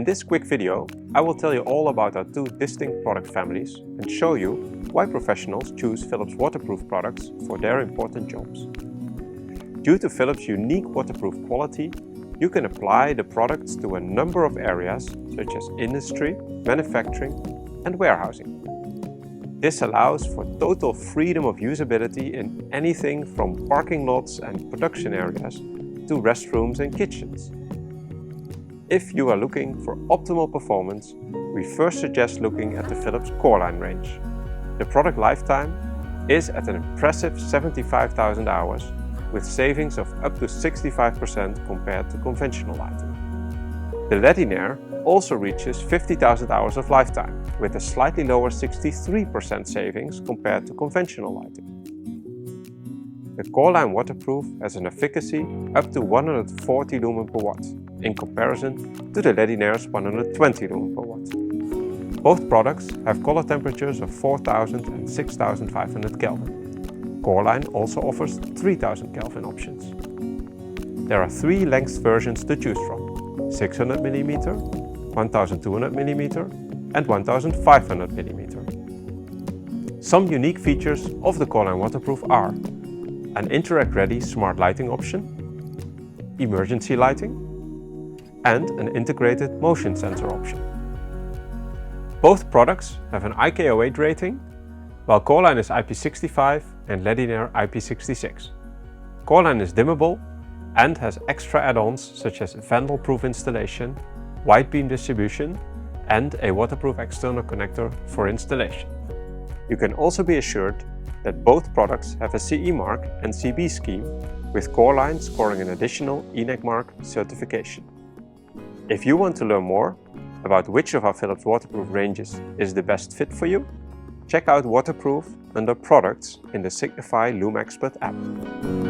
In this quick video, I will tell you all about our two distinct product families and show you why professionals choose Philips waterproof products for their important jobs. Due to Philips' unique waterproof quality, you can apply the products to a number of areas such as industry, manufacturing and warehousing. This allows for total freedom of usability in anything from parking lots and production areas to restrooms and kitchens. If you are looking for optimal performance, we first suggest looking at the Philips Core Line range. The product lifetime is at an impressive 75,000 hours, with savings of up to 65% compared to conventional lighting. The Ledinaire also reaches 50,000 hours of lifetime, with a slightly lower 63% savings compared to conventional lighting. The Core Line waterproof has an efficacy up to 140 lumen per watt, in comparison to the Ledinaire's 120 lumen per watt. Both products have color temperatures of 4000 and 6500 Kelvin. Core Line also offers 3000 Kelvin options. There are three length versions to choose from: 600 mm, 1200 mm and 1500 mm. Some unique features of the Core Line waterproof are an interact-ready smart lighting option, emergency lighting, and an integrated motion sensor option. Both products have an IK08 rating, while Core Line is IP65 and Ledinaire IP66. Core Line is dimmable and has extra add-ons such as vandal-proof installation, wide beam distribution, and a waterproof external connector for installation. You can also be assured that both products have a CE mark and CB scheme, with Core Line scoring an additional ENAC mark certification. If you want to learn more about which of our Philips waterproof ranges is the best fit for you, check out Waterproof under Products in the Signify LoomExpert app.